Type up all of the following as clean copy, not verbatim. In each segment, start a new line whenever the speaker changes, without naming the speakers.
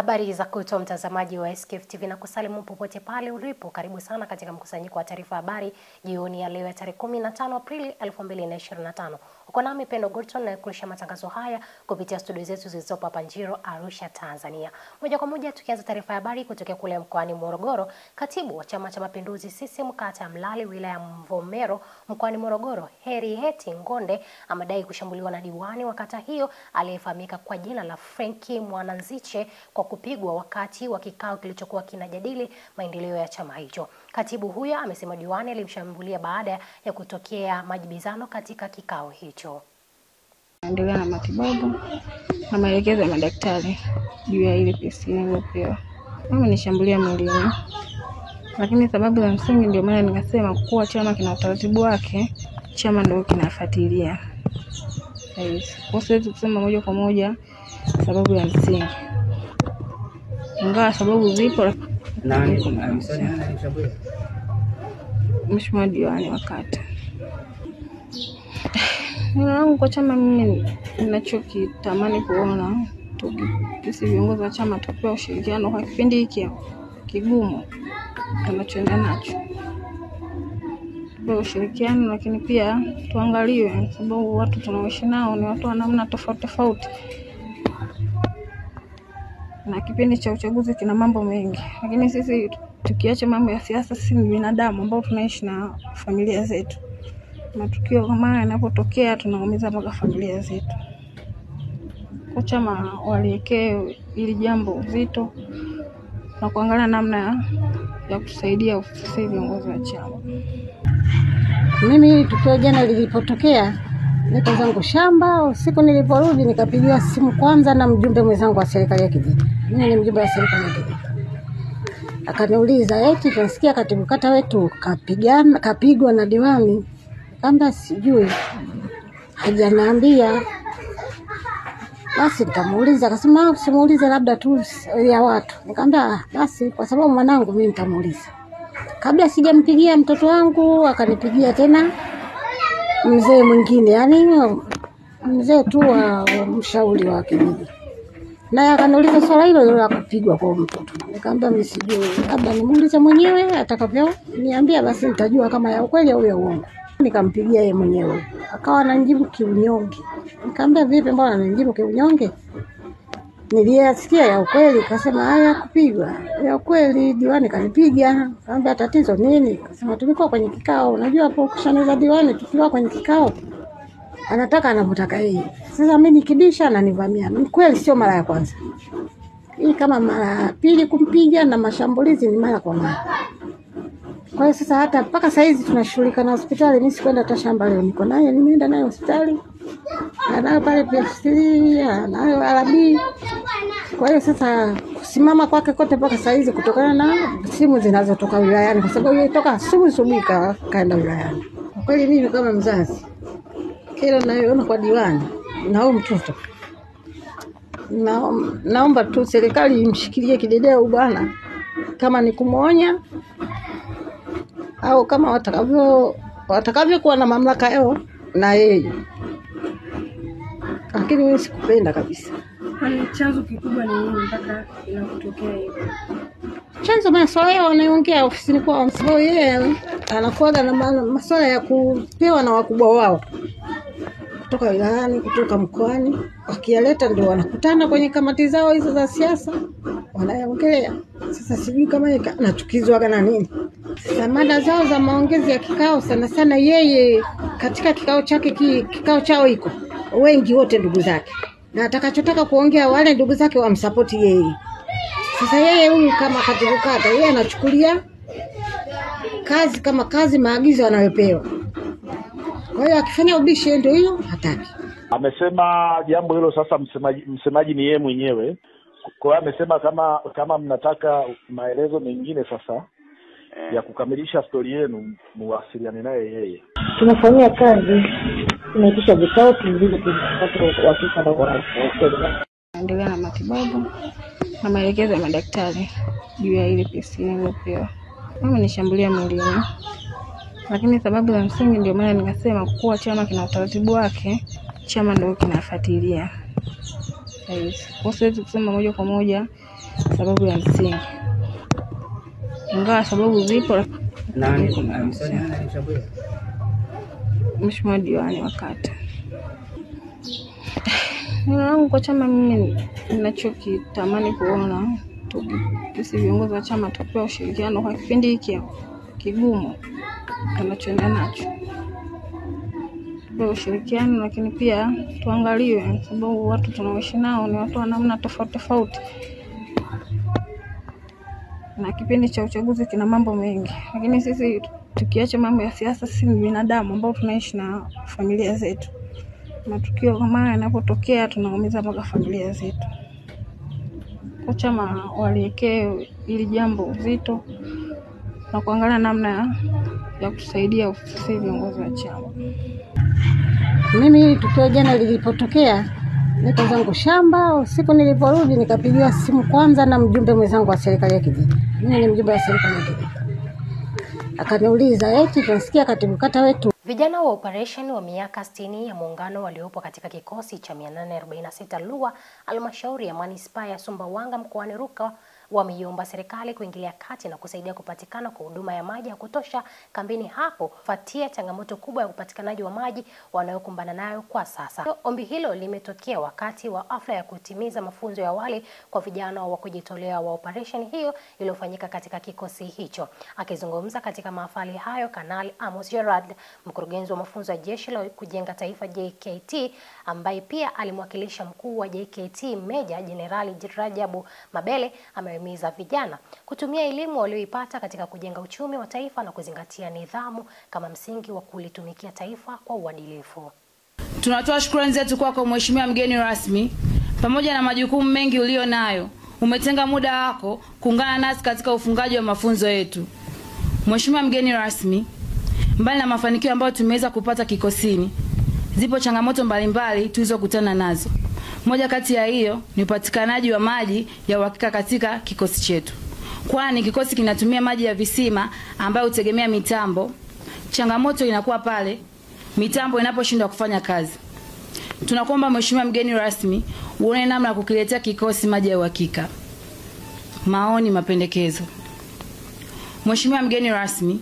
Habari za kutoa mtazamaji wa SKF TV na kusalimu popote pale ulipo. Karibu sana katika mkusanyiko wa taarifa habari jioni ya leo ya tarehe 15 Aprili 2025. Uko nami Pendo Gurton na kurusha matangazo haya kupitia studio zetu zilizopo hapa Njiro, Arusha, Tanzania. Moja kwa moja tukianza taarifa habari kutoka kule mkoani Morogoro. Katibu wa Chama cha Mapinduzi CCM kata ya Mlali wilaya ya Mvomero mkoani Morogoro, Heri Heti Ngonde amadai kushambuliwa na diwani wa kata hiyo aliyefahamika kwa jina la Frankie Mwananziche kwa kupigwa wakati wa kikao kilichokuwa kinajadili maendeleo ya chama hicho. Katibu huyo amesema diwani alimshambulia baada ya kutokea majibizano katika kikao hicho.
Endelea na matibabu na maelekezo ya madaktari juu ya ile pesi niliyopewa. Amenishambulia mwilini. Lakini sababu za msingi ndio maana nikasema kuwa chama kina utaratibu wake, chama ndio kinafuatilia. Kwa siwezi kusema moja kwa moja sababu ya msingi. Ingawa sababu zipo. Mheshimiwa diwani wa kata. Ninaona kwa chama mimi ninachokitamani kuona sisi viongozi wa chama tupewe ushirikiano kwa kipindi hiki kigumu tunachoenda nacho. Tupewe ushirikiano, lakini pia tuangaliwe sababu watu tunaoishi nao ni watu wa namna tofauti tofauti. Na kipindi cha uchaguzi kina mambo mengi, lakini sisi tukiacha mambo ya siasa, sisi ni binadamu ambao tunaishi na familia zetu. Matukio kama haya yanapotokea tunaumiza mpaka familia zetu. Kwa chama waliekee ili jambo uzito na kuangalia namna ya kusaidia sisi viongozi wa chama.
Mimi tukio jana lilipotokea niko zangu shamba, usiku niliporudi nikapigiwa simu kwanza na mjumbe mwenzangu wa serikali ya kijiji. Mimi ni mjumbe wa serikali ya kijiji. Akaniuliza, eti tunasikia katibu kata wetu kapigwa na diwani. Kamba sijui, hajaniambia. Basi nitamuuliza, akasema usimuulize labda tu ya watu. Nikamwambia basi kwa sababu mwanangu mimi nitamuuliza. Kabla sijampigia mtoto wangu akanipigia tena mzee mwingine, yani mzee tu wa mshauri wa kijiji. Na akaniuliza swala hilo la kupigwa kwa mtoto. Nikamwambia mimi sijui, labda nimuulize mwenyewe atakavyo niambia, basi nitajua kama ya ukweli au ya uongo. Nikampigia yeye mwenyewe, akawa ananijibu kiunyonge. Nikamwambia vipi, mbona ananijibu kiunyonge? Niliyasikia ya ukweli, akasema haya kupigwa. Ya ukweli diwani kanipiga. Nikamwambia tatizo nini? Akasema tulikuwa kwenye kikao. Unajua hapo kushaneza diwani tukiwa kwenye kikao anataka anavutaka yeye. Sasa mimi nikibisha ananivamia. Ni kweli sio mara ya kwanza. Hii kama mara ya pili kumpiga, na mashambulizi ni mara kwa mara. Kwa hiyo sasa hata mpaka saa hizi tunashughulika na hospitali. Mimi sikwenda hata shamba leo, niko naye, nimeenda naye hospitali. Na pale PFC nayo RB. Kwa hiyo sasa kusimama kwake kote mpaka saa hizi kutokana na simu zinazotoka wilayani, kwa sababu yeye toka asubuhi kaenda wilayani. Kwa kweli mimi kama mzazi kile nayoona kwa diwani na huyo mtoto, naomba tu serikali imshikilie kidedea bwana, kama ni kumuonya au kama watakavyo kuwa na mamlaka yao na yeye. Lakini mimi sikupenda kabisa.
Chanzo kikubwa ni nini mpaka inatokea hivyo?
Chanzo masuala yao wanaongea ofisini kwa sababu yeye anakuwa na masuala ya kupewa na wakubwa wao kutoka wilayani, kutoka mkoani, wakiyaleta ndio wanakutana kwenye kamati zao hizo za siasa wanaongelea. Sasa sijui kama yeye anachukizwa na nini. Sasa mada zao za maongezi ya kikao sana sana yeye katika kikao chake kikao chao iko wengi wote ndugu zake. Na atakachotaka kuongea wale ndugu zake wamsupport yeye. Sasa yeye huyu kama katibu kata yeye anachukulia kazi kama kazi, maagizo anayopewa. Kwa hiyo akifanya ubishi ndio hiyo hataki.
Amesema jambo hilo sasa msemaji ni yeye mwenyewe. Kwa hiyo amesema kama mnataka maelezo mengine sasa ya kukamilisha story yenu muwasiliane naye yeye.
Tunafanyia kazi, tunaitisha vikao tulizo kupata wakika na kwa
Endelea na matibabu na maelekezo ya madaktari juu ya ile pesi niliyopewa. Amenishambulia mwilini. Lakini sababu za msingi ndio maana nikasema kuwa chama kina utaratibu wake, chama ndio kinafuatilia. Kwa siwezi kusema moja kwa moja sababu ya msingi. Ingawa sababu zipo. Mheshimiwa diwani wa kata. Ninaona kwa chama mimi ninachokitamani kuona sisi viongozi wa chama tupewe ushirikiano kwa kipindi hiki kigumu tunachoenda nacho. Tupewe ushirikiano, lakini pia tuangaliwe sababu watu tunaoishi nao ni watu wa namna tofauti tofauti. Na kipindi cha uchaguzi kina mambo mengi, lakini sisi tukiacha mambo ya siasa, sisi ni binadamu ambao tunaishi na familia zetu. Matukio kama haya yanapotokea tunaumiza mpaka familia zetu. Kwa chama waliekee ili jambo uzito na kuangalia namna ya kusaidia sisi viongozi wa chama.
Mimi tukio jana lilipotokea niko zangu shamba, usiku niliporudi nikapigiwa simu kwanza na mjumbe mwenzangu wa serikali ya kijiji. Mimi ni mjumbe wa serikali ya kijiji. Akaniuliza eti tunasikia katibu kata wetu.
Vijana wa operation wa miaka 60 ya muungano waliopo katika kikosi cha 846 Lua halmashauri ya manispaa ya Sumbawanga mkoani Rukwa wameiomba serikali kuingilia kati na kusaidia kupatikana kwa huduma ya maji ya kutosha kambini hapo kufuatia changamoto kubwa ya upatikanaji wa maji wanayokumbana nayo kwa sasa. Ombi hilo limetokea wakati wa hafla ya kutimiza mafunzo ya awali kwa vijana wa kujitolea wa operation hiyo iliyofanyika katika kikosi hicho. Akizungumza katika mahafali hayo, Kanali Amos Gerard, mkurugenzi wa mafunzo ya Jeshi la Kujenga Taifa JKT, ambaye pia alimwakilisha mkuu wa JKT Meja Jenerali Rajabu Mabele, amehimiza vijana kutumia elimu walioipata katika kujenga uchumi wa taifa na kuzingatia nidhamu kama msingi wa kulitumikia taifa kwa uadilifu.
Tunatoa shukrani zetu kwako Mheshimiwa mgeni rasmi, pamoja na majukumu mengi ulio nayo. Umetenga muda wako kuungana nasi katika ufungaji wa mafunzo yetu. Mheshimiwa mgeni rasmi, mbali na mafanikio ambayo tumeweza kupata kikosini, zipo changamoto mbalimbali tulizokutana nazo. Moja kati ya hiyo ni upatikanaji wa maji ya uhakika katika kikosi chetu. Kwani kikosi kinatumia maji ya visima ambayo hutegemea mitambo. Changamoto inakuwa pale mitambo inaposhindwa kufanya kazi. Tunakuomba Mheshimiwa mgeni rasmi uone namna ya kukiletea kikosi maji ya uhakika. Maoni, mapendekezo. Mheshimiwa mgeni rasmi,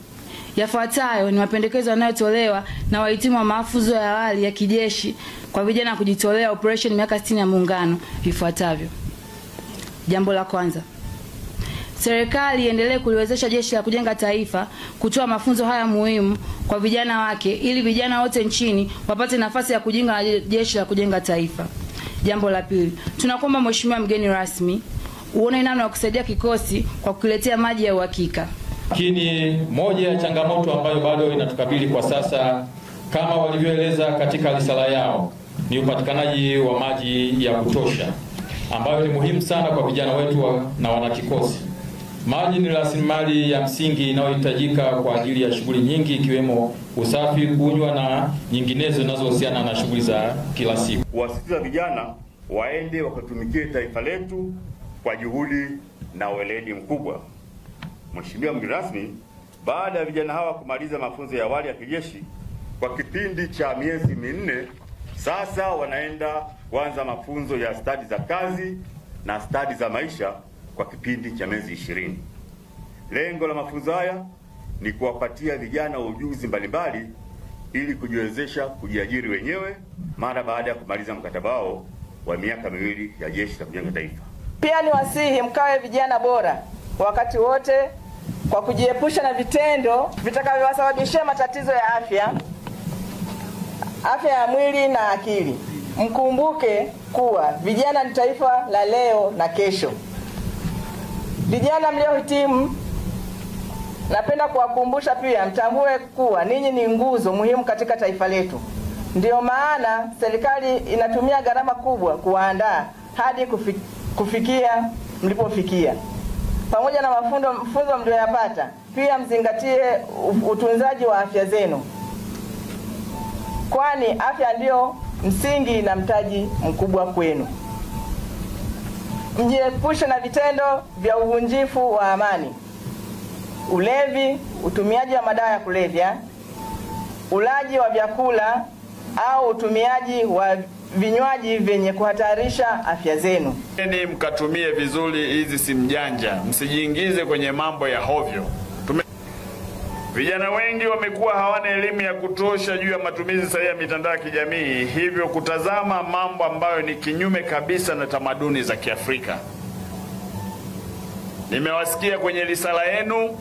yafuatayo ni mapendekezo yanayotolewa na wahitimu wa mafunzo ya awali ya kijeshi kwa vijana kujitolea operation miaka 60 ya muungano ifuatavyo. Jambo la kwanza, serikali iendelee kuliwezesha Jeshi la Kujenga Taifa kutoa mafunzo haya muhimu kwa vijana wake ili vijana wote nchini wapate nafasi ya kujiunga na Jeshi la Kujenga Taifa. Jambo la pili, tunakuomba Mheshimiwa mgeni rasmi uone namna ya kusaidia kikosi kwa kukiletea maji ya uhakika.
Lakini moja ya changamoto ambayo bado inatukabili kwa sasa, kama walivyoeleza katika risala yao, ni upatikanaji wa maji ya kutosha, ambayo ni muhimu sana kwa vijana wetu na wanakikosi. Maji ni rasilimali ya msingi inayohitajika kwa ajili ya shughuli nyingi ikiwemo usafi, kunywa na nyinginezo zinazohusiana na shughuli za kila siku.
Wasisitiza vijana waende wakatumikie taifa letu kwa juhudi na weledi mkubwa. Mheshimiwa mgeni rasmi, baada ya vijana hawa kumaliza mafunzo ya awali ya kijeshi kwa kipindi cha miezi 4, sasa wanaenda kuanza mafunzo ya stadi za kazi na stadi za maisha kwa kipindi cha miezi 20. Lengo la mafunzo haya ni kuwapatia vijana ujuzi mbalimbali ili kujiwezesha kujiajiri wenyewe mara baada ya kumaliza mkataba wao wa miaka 2 ya Jeshi la Kujenga Taifa.
Pia ni wasihi mkawe vijana bora wakati wote kwa kujiepusha na vitendo vitakavyowasababishia matatizo ya afya ya mwili na akili. Mkumbuke kuwa vijana ni taifa la leo na kesho. Vijana mliohitimu, napenda kuwakumbusha pia mtambue kuwa ninyi ni nguzo muhimu katika taifa letu. Ndio maana serikali inatumia gharama kubwa kuwaandaa hadi kufikia mlipofikia. Pamoja na mafunzo mlioyapata, pia mzingatie utunzaji wa afya zenu, kwani afya ndio msingi na mtaji mkubwa kwenu. Mjiepushe na vitendo vya uvunjifu wa amani, ulevi, utumiaji wa madawa ya kulevya, ulaji wa vyakula au utumiaji wa vinywaji vyenye kuhatarisha afya zenu.
Mkatumie vizuri hizi simu janja, msijiingize kwenye mambo ya hovyo. Vijana wengi wamekuwa hawana elimu ya kutosha juu ya matumizi sahihi ya mitandao ya kijamii, hivyo kutazama mambo ambayo ni kinyume kabisa na tamaduni za Kiafrika. Nimewasikia kwenye risala yenu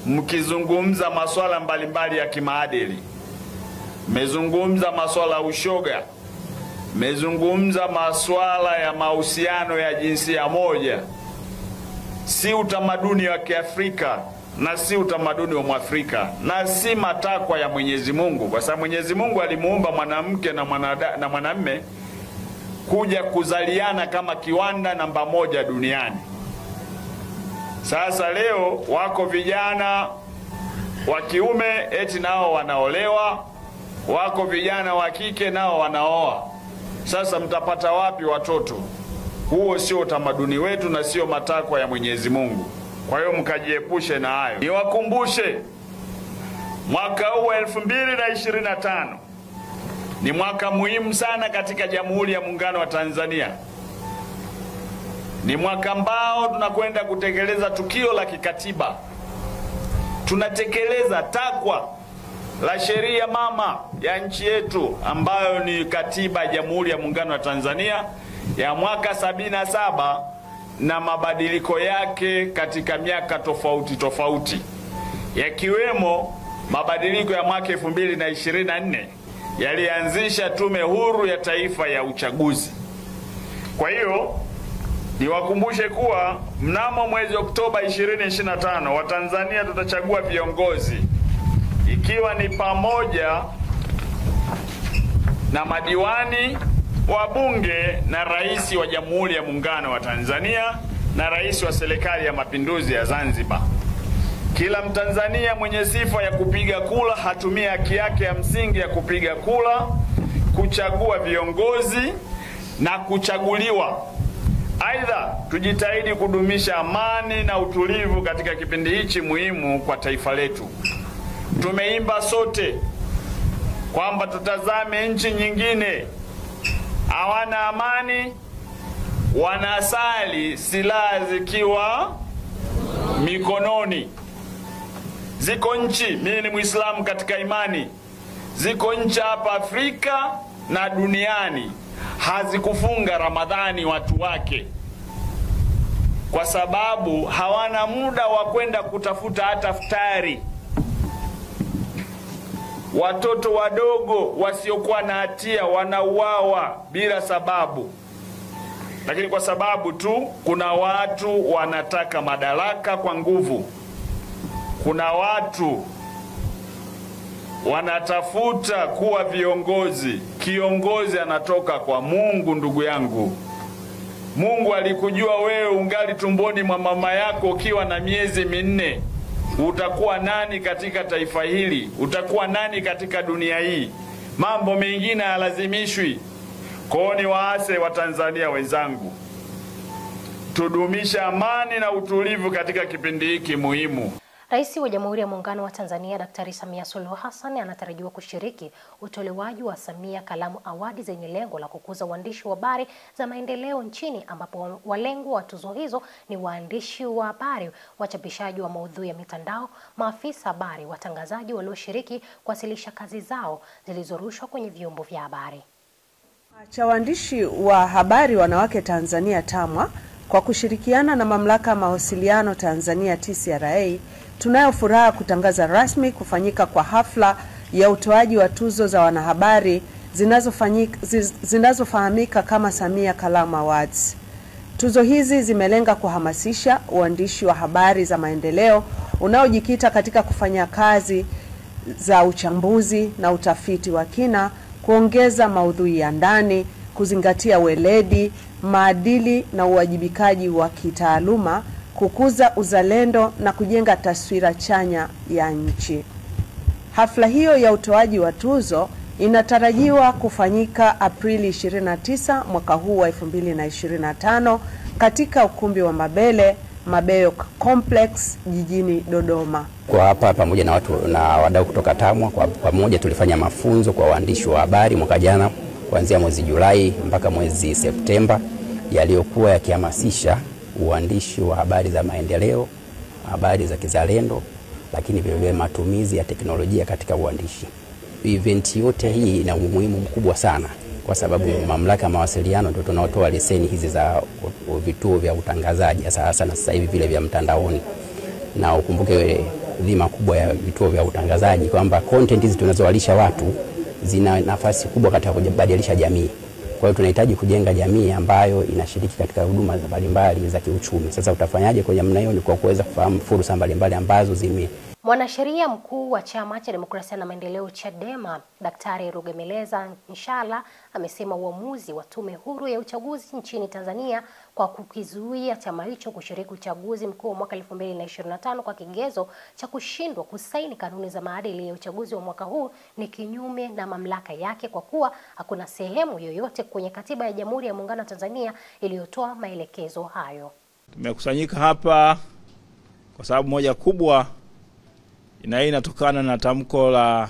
mkizungumza masuala mbalimbali ya kimaadili. Mmezungumza masuala ya ushoga, mmezungumza masuala ya mahusiano ya jinsia moja. Si utamaduni wa Kiafrika na si utamaduni wa Mwafrika na si matakwa ya Mwenyezi Mungu, kwa sababu Mwenyezi Mungu alimuumba mwanamke na mwanamume kuja kuzaliana kama kiwanda namba 1 duniani. Sasa leo wako vijana wa kiume eti nao wanaolewa, wako vijana wa kike nao wanaoa. Sasa mtapata wapi watoto? Huo sio utamaduni wetu na sio matakwa ya Mwenyezi Mungu. Kwa hiyo mkajiepushe na hayo. Niwakumbushe, mwaka huu 2025 ni mwaka muhimu sana katika Jamhuri ya Muungano wa Tanzania. Ni mwaka ambao tunakwenda kutekeleza tukio la kikatiba. Tunatekeleza takwa la sheria mama ya nchi yetu ambayo ni katiba ya Jamhuri ya Muungano wa Tanzania ya mwaka 77 na mabadiliko yake katika miaka tofauti tofauti, yakiwemo mabadiliko ya mwaka 2024 yalianzisha Tume Huru ya Taifa ya Uchaguzi. Kwa hiyo niwakumbushe kuwa mnamo mwezi Oktoba 2025 Watanzania tutachagua viongozi, ikiwa ni pamoja na madiwani, wabunge na rais wa Jamhuri ya Muungano wa Tanzania na rais wa Serikali ya Mapinduzi ya Zanzibar. Kila Mtanzania mwenye sifa ya kupiga kura hatumia haki yake ya msingi ya kupiga kura, kuchagua viongozi na kuchaguliwa. Aidha, tujitahidi kudumisha amani na utulivu katika kipindi hichi muhimu kwa taifa letu. Tumeimba sote kwamba tutazame nchi nyingine, hawana amani, wanasali silaha zikiwa mikononi. Ziko nchi, mimi ni Muislamu katika imani, ziko nchi hapa Afrika na duniani hazikufunga Ramadhani watu wake, kwa sababu hawana muda wa kwenda kutafuta hata futari. Watoto wadogo wasiokuwa na hatia wanauawa bila sababu, lakini kwa sababu tu kuna watu wanataka madaraka kwa nguvu. Kuna watu wanatafuta kuwa viongozi. Kiongozi anatoka kwa Mungu, ndugu yangu. Mungu alikujua wewe ungali tumboni mwa mama yako ukiwa na miezi 4. Utakuwa nani katika taifa hili? Utakuwa nani katika dunia hii? Mambo mengine halazimishwi. Kwa ni waase wa Tanzania wenzangu, tudumisha amani na utulivu katika kipindi hiki muhimu.
Rais wa Jamhuri ya Muungano wa Tanzania Daktari Samia Suluhu Hassan anatarajiwa kushiriki utolewaji wa Samia Kalamu Awadi zenye lengo la kukuza uandishi wa habari za maendeleo nchini, ambapo walengwa wa tuzo hizo ni waandishi wa habari, wachapishaji wa maudhui ya mitandao, maafisa habari, watangazaji walioshiriki kuwasilisha kazi zao zilizorushwa kwenye vyombo vya habari.
Cha waandishi wa habari wanawake Tanzania TAMWA kwa kushirikiana na Mamlaka ya Mawasiliano Tanzania TCRA, tunayo furaha kutangaza rasmi kufanyika kwa hafla ya utoaji wa tuzo za wanahabari zinazofahamika kama Samia Kalamu Awards. Tuzo hizi zimelenga kuhamasisha uandishi wa habari za maendeleo unaojikita katika kufanya kazi za uchambuzi na utafiti wa kina, kuongeza maudhui ya ndani, kuzingatia weledi, maadili na uwajibikaji wa kitaaluma, kukuza uzalendo na kujenga taswira chanya ya nchi. Hafla hiyo ya utoaji wa tuzo inatarajiwa kufanyika Aprili 29 mwaka huu wa 2025 katika ukumbi wa Mabeyo Complex jijini Dodoma.
Kwa hapa pamoja na watu na wadau kutoka TAMWA, kwa pamoja tulifanya mafunzo kwa waandishi wa habari mwaka jana kuanzia mwezi Julai mpaka mwezi Septemba, yaliyokuwa yakihamasisha uandishi wa habari za maendeleo, habari za kizalendo, lakini vile matumizi ya teknolojia katika uandishi. Event yote hii ina umuhimu mkubwa sana kwa sababu mamlaka ya mawasiliano ndio tunaotoa leseni hizi za vituo vya utangazaji hasa na sasa hivi vile vya mtandaoni. Na ukumbuke dhima kubwa ya vituo vya utangazaji kwamba content hizi tunazowalisha watu zina nafasi kubwa katika kubadilisha jamii. Kwa hiyo tunahitaji kujenga jamii ambayo inashiriki katika huduma mbalimbali za kiuchumi. Sasa utafanyaje kwa namna hiyo? Ni kwa kuweza kufahamu fursa mbalimbali ambazo
Mwanasheria mkuu wa Chama cha Demokrasia na Maendeleo Chadema, Daktari Rugemeleza Nshala amesema uamuzi wa Tume Huru ya Uchaguzi nchini Tanzania kwa kukizuia chama hicho kushiriki uchaguzi mkuu wa mwaka 2025 kwa kigezo cha kushindwa kusaini kanuni za maadili ya uchaguzi wa mwaka huu ni kinyume na mamlaka yake, kwa kuwa hakuna sehemu yoyote kwenye katiba ya Jamhuri ya Muungano wa Tanzania iliyotoa maelekezo hayo.
Tumekusanyika hapa kwa sababu moja kubwa, na hii inatokana na tamko la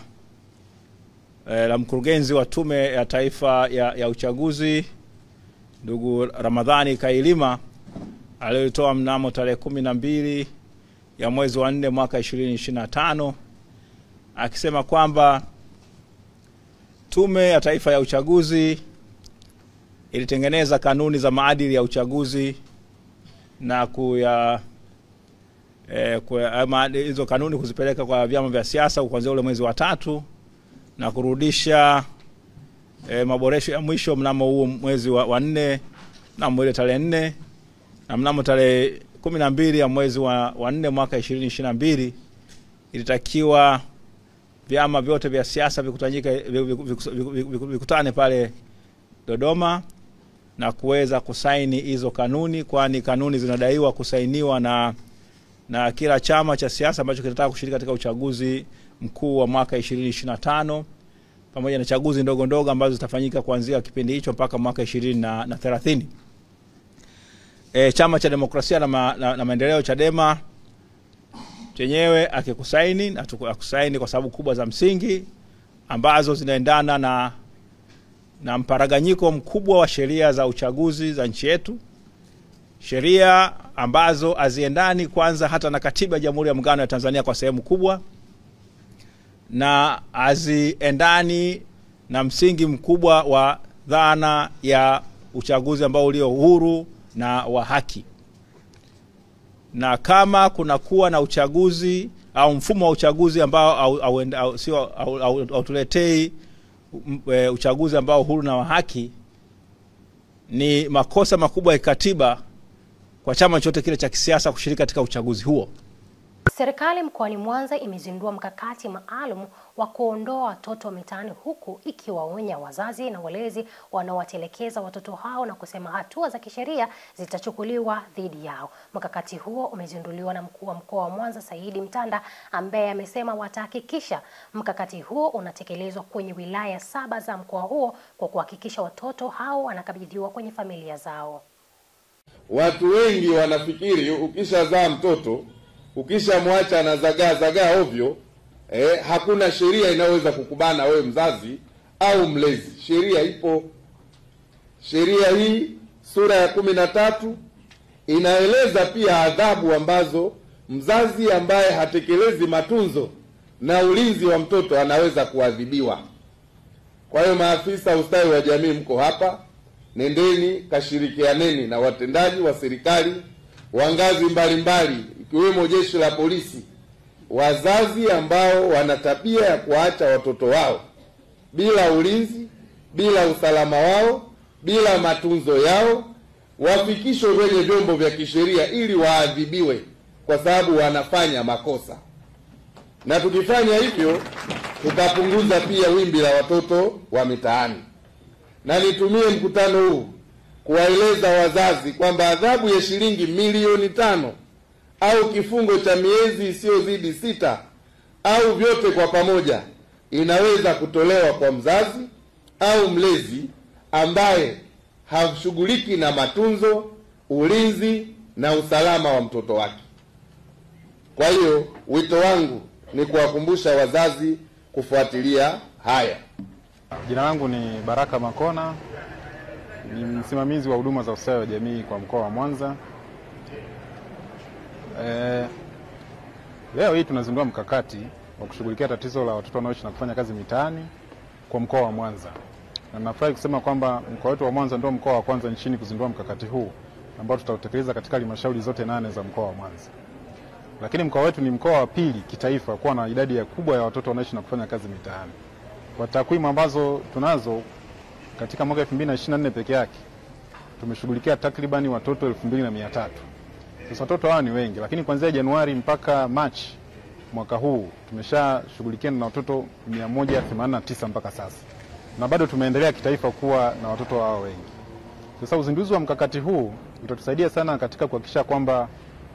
mkurugenzi wa Tume ya Taifa ya Uchaguzi, ndugu Ramadhani Kailima, aliyotoa mnamo tarehe 12 ya mwezi wa 4 mwaka 2025, akisema kwamba Tume ya Taifa ya Uchaguzi ilitengeneza kanuni za maadili ya uchaguzi na hizo kanuni kuzipeleka kwa vyama vya siasa kuanzia ule mwezi wa 3 na kurudisha maboresho ya mwisho mnamo huo mwezi wa 4 na mwezi tarehe 4 na mnamo tarehe 12 ya mwezi wa 4 mwaka 2022 ilitakiwa vyama vyote vya siasa vikutane pale Dodoma na kuweza kusaini hizo kanuni, kwani kanuni zinadaiwa kusainiwa na kila chama cha siasa ambacho kinataka kushiriki katika uchaguzi mkuu wa mwaka 2025 pamoja na chaguzi ndogo ndogo ambazo zitafanyika kuanzia kipindi hicho mpaka mwaka 2030. Chama cha Demokrasia na Maendeleo Chadema chenyewe akikusaini na akusaini kwa sababu kubwa za msingi ambazo zinaendana na mparaganyiko mkubwa wa sheria za uchaguzi za nchi yetu, sheria ambazo haziendani kwanza hata na katiba ya Jamhuri ya Muungano wa Tanzania kwa sehemu kubwa, na haziendani na msingi mkubwa wa dhana ya uchaguzi ambao ulio huru na wa haki. Na kama kuna kuwa na uchaguzi au mfumo wa uchaguzi ambao hautuletei uchaguzi ambao huru na wa haki, ni makosa makubwa ya katiba kwa chama chote kile cha kisiasa kushiriki katika uchaguzi huo.
Serikali mkoani Mwanza imezindua mkakati maalum wa kuondoa watoto mitaani, huku ikiwaonya wazazi na walezi wanaowatelekeza watoto hao na kusema hatua za kisheria zitachukuliwa dhidi yao. Mkakati huo umezinduliwa na mkuu wa mkoa wa Mwanza Saidi Mtanda, ambaye amesema watahakikisha mkakati huo unatekelezwa kwenye wilaya 7 za mkoa huo kwa kuhakikisha watoto hao wanakabidhiwa kwenye familia zao.
Watu wengi wanafikiri ukishazaa mtoto, ukishamwacha na zagaa ovyo, hakuna sheria inaweza kukubana wewe mzazi au mlezi. Sheria ipo. Sheria hii sura ya 13 inaeleza pia adhabu ambazo mzazi ambaye hatekelezi matunzo na ulinzi wa mtoto anaweza kuadhibiwa. Kwa hiyo maafisa ustawi wa jamii mko hapa, nendeni kashirikianeni na watendaji wa serikali wa ngazi mbalimbali ikiwemo jeshi la polisi, wazazi ambao wana tabia ya kuacha watoto wao bila ulinzi, bila usalama wao, bila matunzo yao, wafikishwe kwenye vyombo vya kisheria ili waadhibiwe kwa sababu wanafanya makosa. Na tukifanya hivyo tutapunguza pia wimbi la watoto wa mitaani. Na nitumie mkutano huu kuwaeleza wazazi kwamba adhabu ya shilingi milioni 5 au kifungo cha miezi isiyozidi 6 au vyote kwa pamoja inaweza kutolewa kwa mzazi au mlezi ambaye hashughuliki na matunzo, ulinzi na usalama wa mtoto wake. Kwa hiyo wito wangu ni kuwakumbusha wazazi kufuatilia haya.
Jina langu ni Baraka Makona, ni msimamizi wa huduma za ustawi wa jamii kwa mkoa wa Mwanza. Leo hii tunazindua mkakati wa kushughulikia tatizo la watoto wanaoishi na kufanya kazi mitaani kwa mkoa wa Mwanza. Na nafurahi kusema kwamba mkoa wetu wa Mwanza ndio mkoa wa kwanza nchini kuzindua mkakati huu ambao tutautekeleza katika halmashauri zote 8 za mkoa wa Mwanza. Lakini mkoa wetu ni mkoa wa pili kitaifa kuwa na idadi kubwa ya watoto wanaoishi na kufanya kazi mitaani. Kwa takwimu ambazo tunazo katika mwaka 2024 peke yake tumeshughulikia takribani watoto 2300. Sasa watoto hawa ni wengi, lakini kuanzia Januari mpaka Machi mwaka huu tumeshashughulikia na watoto 189 mpaka sasa. Na bado tumeendelea kitaifa kuwa na watoto hao wengi. Sasa uzinduzi wa mkakati huu utatusaidia sana katika kuhakikisha kwamba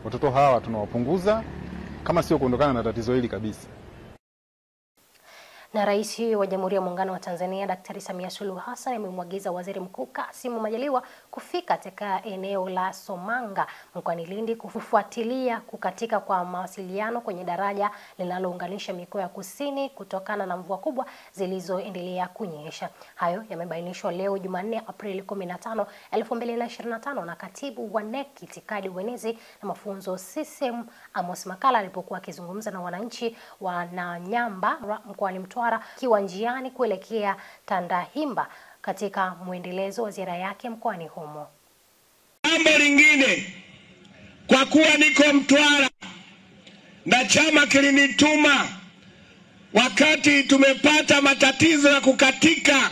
watoto hawa tunawapunguza kama sio kuondokana na tatizo hili kabisa.
Na Rais wa Jamhuri ya Muungano wa Tanzania Daktari Samia Suluhu Hassan amemwagiza Waziri Mkuu Kassim Majaliwa kufika katika eneo la Somanga mkoani Lindi kufuatilia kukatika kwa mawasiliano kwenye daraja linalounganisha mikoa ya kusini kutokana na mvua kubwa zilizoendelea kunyesha. Hayo yamebainishwa leo Jumanne Aprili 15, 2025 na Katibu wa NEC Itikadi Uenezi na Mafunzo CCM Amos Makala alipokuwa akizungumza na wananchi wa Nanyamba mkoani Mtwara kiwa njiani kuelekea Tandahimba katika muendelezo wa ziara yake mkoani humo.
Jambo lingine, kwa kuwa niko Mtwara na chama kilinituma wakati tumepata matatizo ya kukatika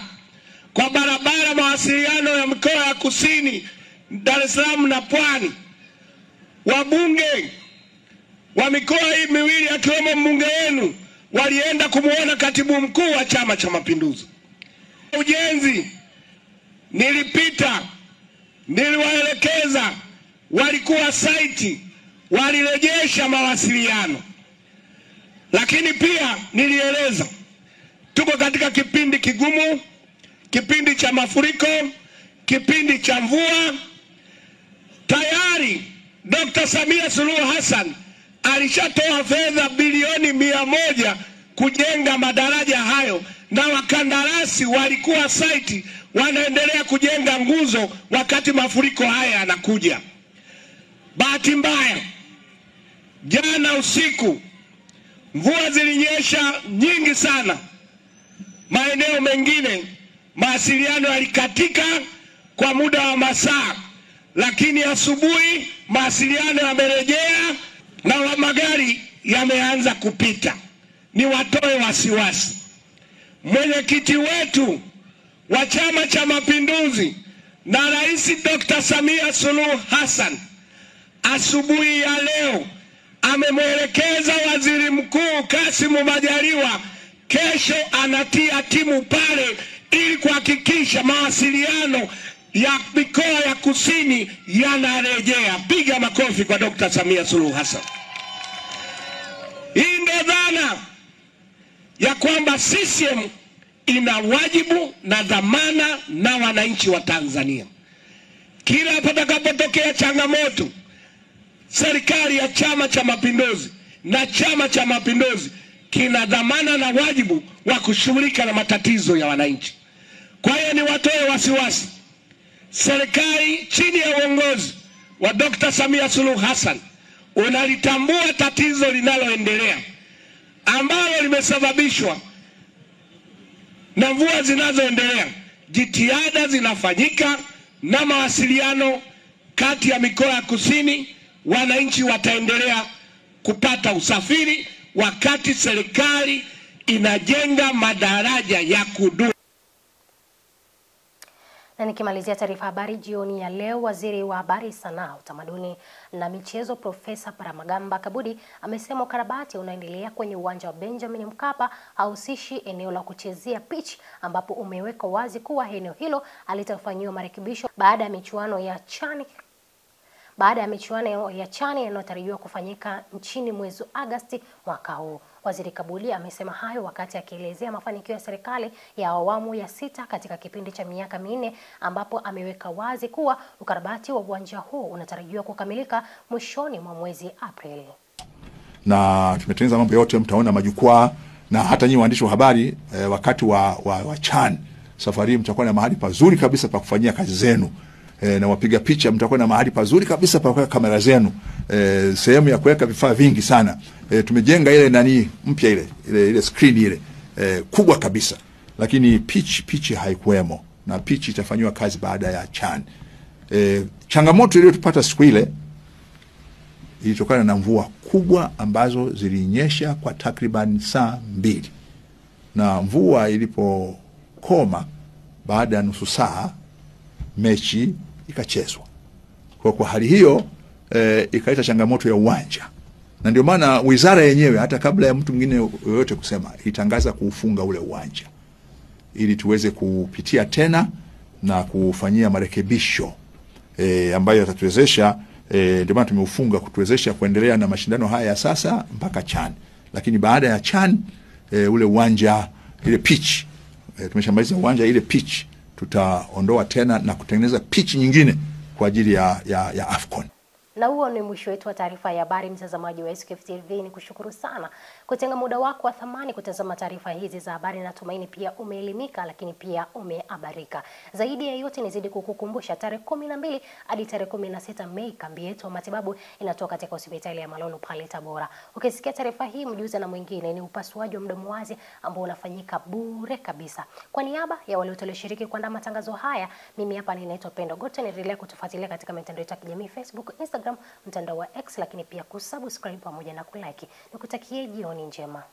kwa barabara mawasiliano ya mikoa ya kusini, Dar es Salaam na Pwani, wabunge wa mikoa hii miwili akiwemo mbunge wenu walienda kumuona katibu mkuu wa Chama cha Mapinduzi. Ujenzi nilipita, niliwaelekeza, walikuwa site, walirejesha mawasiliano. Lakini pia nilieleza tuko katika kipindi kigumu, kipindi cha mafuriko, kipindi cha mvua. Tayari Dr. Samia Suluhu Hassan alishatoa fedha bilioni 100 kujenga madaraja hayo, na wakandarasi walikuwa site wanaendelea kujenga nguzo wakati mafuriko haya yanakuja. Bahati mbaya, jana usiku mvua zilinyesha nyingi sana. Maeneo mengine mawasiliano yalikatika kwa muda wa masaa, lakini asubuhi mawasiliano yamerejea na magari yameanza kupita. Ni watoe wasiwasi. Mwenyekiti wetu wa Chama cha Mapinduzi na Rais Dr. Samia Suluhu Hassan asubuhi ya leo amemwelekeza Waziri Mkuu Kassim Majaliwa kesho anatia timu pale ili kuhakikisha mawasiliano ya mikoa ya kusini yanarejea. Piga makofi kwa Dr. Samia Suluhu Hassan. Hii ndio dhana ya kwamba CCM ina wajibu na dhamana na wananchi wa Tanzania. Kila patakapotokea changamoto, serikali ya Chama cha Mapinduzi na Chama cha Mapinduzi kina dhamana na wajibu wa kushughulika na matatizo ya wananchi. Kwa hiyo ni watoe wasiwasi. Serikali chini ya uongozi wa Dr. Samia Suluhu Hassan unalitambua tatizo linaloendelea ambalo limesababishwa na mvua zinazoendelea. Jitihada zinafanyika na mawasiliano kati ya mikoa ya kusini, wananchi wataendelea kupata usafiri wakati serikali inajenga madaraja ya kudumu.
Na nikimalizia taarifa habari jioni ya leo, Waziri wa Habari, Sanaa, Utamaduni na Michezo Profesa Paramagamba Kabudi amesema ukarabati unaendelea kwenye uwanja wa Benjamin Mkapa hausishi eneo la kuchezea pitch, ambapo umeweka wazi kuwa eneo hilo alitafanyiwa marekebisho baada ya michuano ya CHAN inayotarajiwa kufanyika nchini mwezi Agosti mwaka huu. Waziri Kabudi amesema hayo wakati akielezea mafanikio ya serikali ya awamu ya 6 katika kipindi cha miaka 4, ambapo ameweka wazi kuwa ukarabati wa uwanja huu unatarajiwa kukamilika mwishoni mwa mwezi Aprili.
Na tumetengeneza mambo yote, mtaona majukwaa na hata nyinyi waandishi wa habari wakati wa CHAN safari mtakuwa na mahali pazuri kabisa pa kufanyia kazi zenu. Na wapiga picha mtakuwa na mahali pazuri kabisa pa kuweka kamera zenu. Sehemu ya kuweka vifaa vingi sana. Tumejenga ile nani mpya ile screen ile kubwa kabisa. Lakini pitch haikuwemo, na pitch itafanywa kazi baada ya CHAN. Changamoto iliyotupata siku ile ilitokana na mvua kubwa ambazo zilinyesha kwa takriban saa 2. Na mvua ilipokoma baada ya nusu saa mechi ikachezwa. Kwa hali hiyo ikaleta changamoto ya uwanja. Na ndio maana wizara yenyewe hata kabla ya mtu mwingine yoyote kusema itangaza kuufunga ule uwanja ili tuweze kupitia tena na kufanyia marekebisho ambayo yatatuwezesha, ndio maana tumeufunga kutuwezesha kuendelea na mashindano haya ya sasa mpaka CHAN. Lakini baada ya CHAN ule uwanja ile pitch tumeshamaliza uwanja ile pitch tutaondoa tena na kutengeneza pitch nyingine kwa ajili ya AFCON.
Na huo ni mwisho wetu wa taarifa ya habari, mtazamaji wa SQF TV. Ni kushukuru sana kutenga muda wako wa thamani kutazama taarifa hizi za habari. Natumaini pia umeelimika, lakini pia umehabarika. Zaidi ya yote nizidi kukukumbusha tarehe 12 hadi tarehe 16 Mei kambi yetu ya matibabu inatoka katika hospitali ya Malolo pale Tabora. Ukisikia taarifa hii mjuze na mwingine. Ni upasuaji wa mdomo wazi ambao unafanyika bure kabisa. Kwa niaba ya wale wote walioshiriki kuandaa matangazo haya, mimi hapa ninaitwa Pendo Gote. Endelea kutufuatilia katika mitandao yetu ya kijamii Facebook, Instagram, mtandao wa X, lakini pia kusubscribe pamoja na kulike. Nikutakie jioni njema.